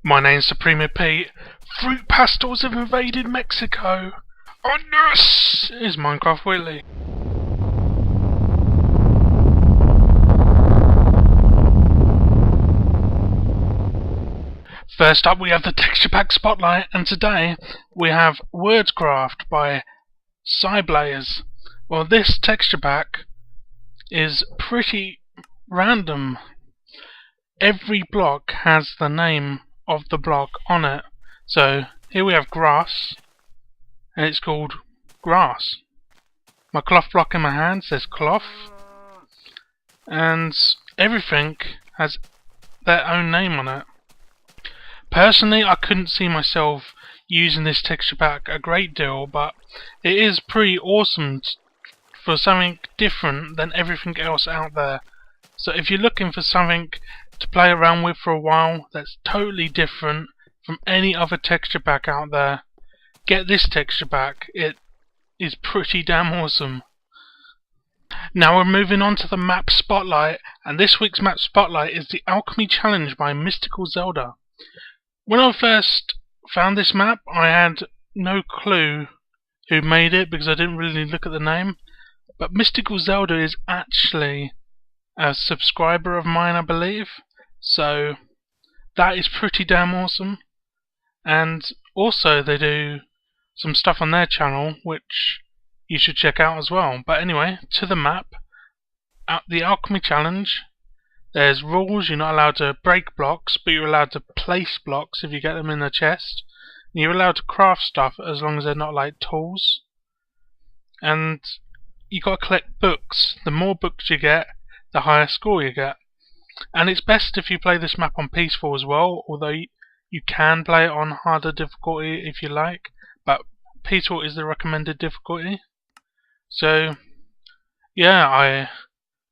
My name's Supreme Pete. Fruit pastels have invaded Mexico. And this is Minecraft Weekly. First up we have the Texture Pack Spotlight, and today we have Wordcraft by Syeblaze. Well, this texture pack is pretty random. Every block has the name of the block on it. So here we have grass, and it's called grass. My cloth block in my hand says cloth, and everything has their own name on it. Personally, I couldn't see myself using this texture pack a great deal, but it is pretty awesome for something different than everything else out there. So if you're looking for something to play around with for a while that's totally different from any other texture pack out there, get this texture pack. It is pretty damn awesome. Now we're moving on to the map spotlight, and this week's map spotlight is the Alchemy challenge by MysticalZelda. When I first found this map, I had no clue who made it because I didn't really look at the name, but MysticalZelda is actually a subscriber of mine, I believe, so that is pretty damn awesome. And also they do some stuff on their channel which you should check out as well. But anyway, to the map. The Alchemy challenge, there's rules. You're not allowed to break blocks, but you're allowed to place blocks if you get them in the chest. And you're allowed to craft stuff as long as they're not like tools. And you got to collect books. The more books you get, the higher score you get. And it's best if you play this map on peaceful as well, although you can play it on harder difficulty if you like, but peaceful is the recommended difficulty. So yeah, I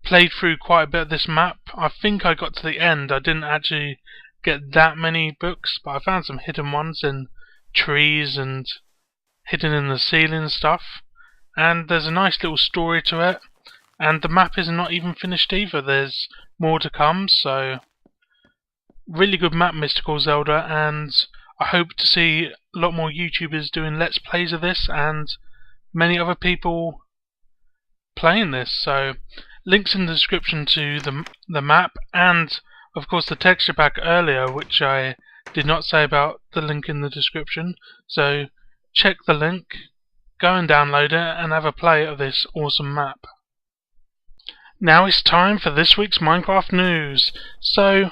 played through quite a bit of this map. I think I got to the end. I didn't actually get that many books, but I found some hidden ones in trees and hidden in the ceiling and stuff. And there's a nice little story to it. And the map is not even finished either. There's more to come, so really good map, MysticalZelda, and I hope to see a lot more YouTubers doing Let's Plays of this and many other people playing this. So links in the description to the map and of course the texture pack earlier, which I did not say about the link in the description. So check the link, go and download it and have a play of this awesome map. Now it's time for this week's Minecraft news. So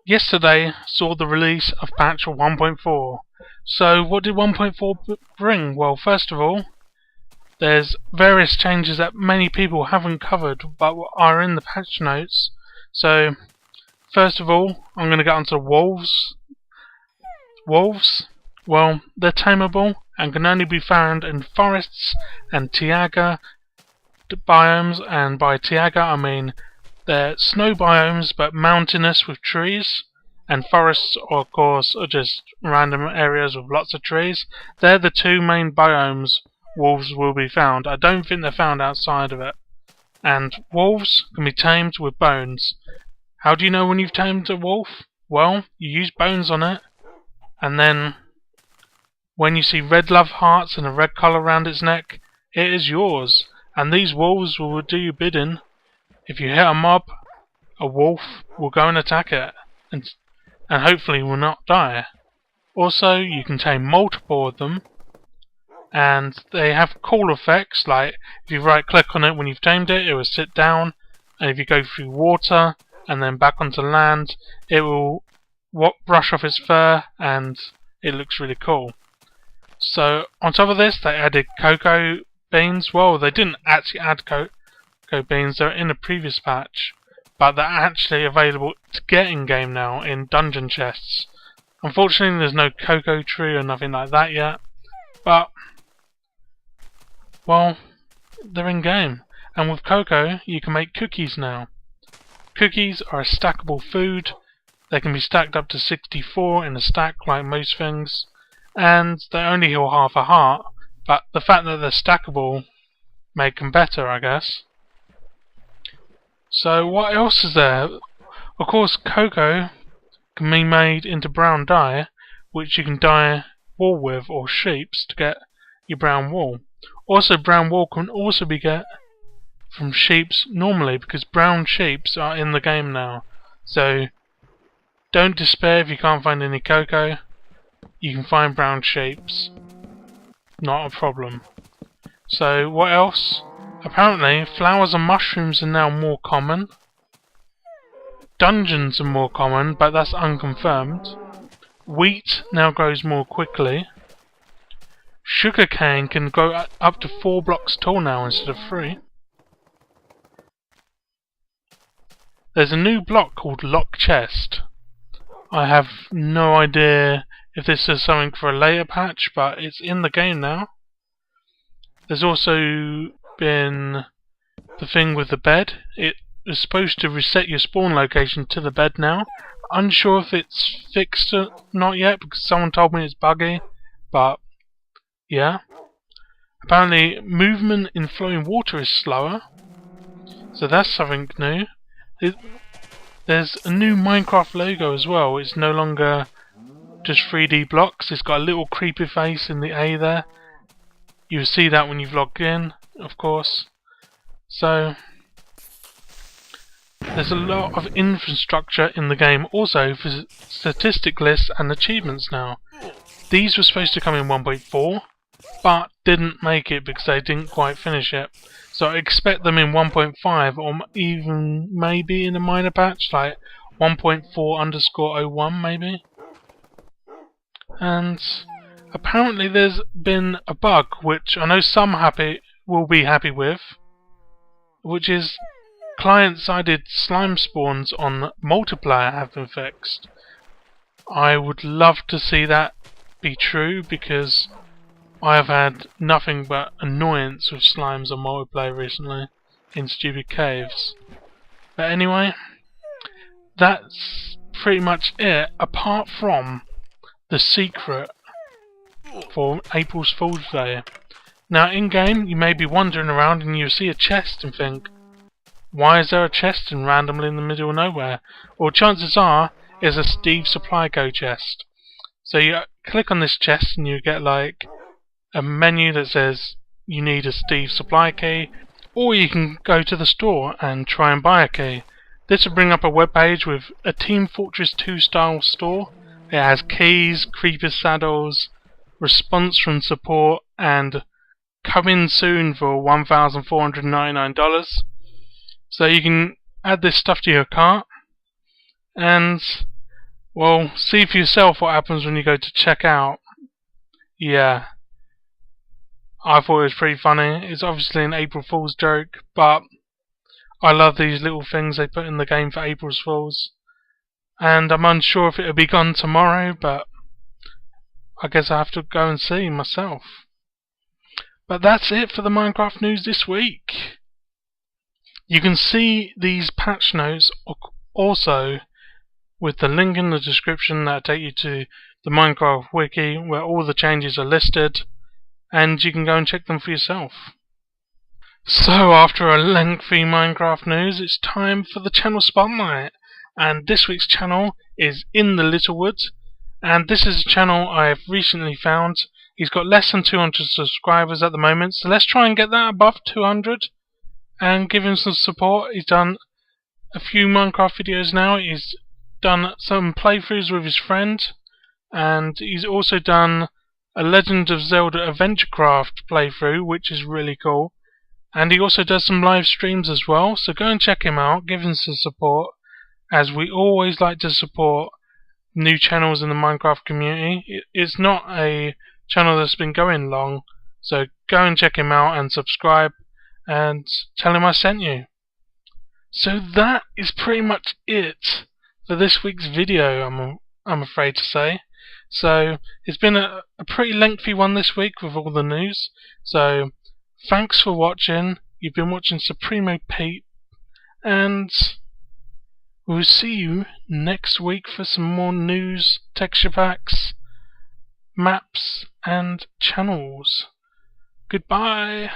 yesterday saw the release of patch 1.4. So what did 1.4 bring? Well, first of all, there's various changes that many people haven't covered but are in the patch notes. So first of all, I'm going to get onto wolves. Wolves, well, they're tameable and can only be found in forests and taiga biomes, and by taiga I mean they're snow biomes but mountainous with trees, and forests of course are just random areas with lots of trees. They're the two main biomes wolves will be found. I don't think they're found outside of it. And wolves can be tamed with bones. How do you know when you've tamed a wolf? Well, you use bones on it, and then when you see red love hearts and a red colour around its neck, it is yours. And these wolves will do you bidding. If you hit a mob, a wolf will go and attack it, and hopefully will not die. Also, you can tame multiple of them, and they have cool effects, like if you right click on it when you've tamed it, it will sit down, and if you go through water and then back onto land, it will brush off its fur, and it looks really cool. So on top of this, they added cocoa beans. Well, they didn't actually add cocoa beans, they're in a previous patch, but they're actually available to get in game now in dungeon chests. Unfortunately there's no cocoa tree or nothing like that yet, but well, they're in game. And with cocoa you can make cookies now. Cookies are a stackable food. They can be stacked up to 64 in a stack like most things, and they only heal half a heart, but the fact that they're stackable make them better, I guess. So what else is there? Of course, cocoa can be made into brown dye, which you can dye wool with or sheeps to get your brown wool. Also, brown wool can also be get from sheeps normally, because brown sheeps are in the game now. So don't despair if you can't find any cocoa. You can find brown sheeps. Not a problem. So what else? Apparently flowers and mushrooms are now more common. Dungeons are more common, but that's unconfirmed. Wheat now grows more quickly. Sugarcane can grow up to 4 blocks tall now instead of 3. There's a new block called Lock Chest. I have no idea if this is something for a later patch, but it's in the game now. There's also been the thing with the bed. It is supposed to reset your spawn location to the bed now. Unsure if it's fixed or not yet, because someone told me it's buggy, but yeah. Apparently movement in flowing water is slower, so that's something new. There's a new Minecraft logo as well. It's no longer just 3D blocks. It's got a little creepy face in the A there. You'll see that when you've logged in, of course. So there's a lot of infrastructure in the game also for statistic lists and achievements now. These were supposed to come in 1.4, but didn't make it because they didn't quite finish it. So I expect them in 1.5 or even maybe in a minor patch like 1.4_01 maybe. And apparently there's been a bug which I know some will be happy with, which is client-sided slime spawns on multiplayer have been fixed. I would love to see that be true, because I have had nothing but annoyance with slimes on multiplayer recently in stupid caves. But anyway, that's pretty much it, apart from the secret for April's Fool's Day. Now in game you may be wandering around and you see a chest and think, why is there a chest randomly in the middle of nowhere? Well, chances are it's a Steve Supply Co chest. So you click on this chest and you get like a menu that says you need a Steve Supply key, or you can go to the store and try and buy a key. This will bring up a web page with a Team Fortress 2 style store. It has keys, creeper saddles, response from support, and coming soon for $1,499. So you can add this stuff to your cart and, well, see for yourself what happens when you go to check out. Yeah, I thought it was pretty funny. It's obviously an April Fool's joke, but I love these little things they put in the game for April's Fools. And I'm unsure if it'll be gone tomorrow, but I guess I have to go and see myself. But that's it for the Minecraft news this week. You can see these patch notes also with the link in the description that take you to the Minecraft wiki where all the changes are listed, and you can go and check them for yourself. So after a lengthy Minecraft news, it's time for the channel spotlight, and this week's channel is Inthelittlewood, and this is a channel I've recently found. He's got less than 200 subscribers at the moment, so let's try and get that above 200 and give him some support. He's done a few Minecraft videos now. He's done some playthroughs with his friend, and he's also done a Legend of Zelda Adventurecraft playthrough, which is really cool. And he also does some live streams as well, so go and check him out, give him some support, as we always like to support new channels in the Minecraft community. It's not a channel that's been going long, so go and check him out and subscribe and tell him I sent you. So that is pretty much it for this week's video, I'm afraid to say. So it's been a pretty lengthy one this week with all the news. So thanks for watching. You've been watching Supremo Pete, and we'll see you next week for some more news, texture packs, maps, and channels. Goodbye.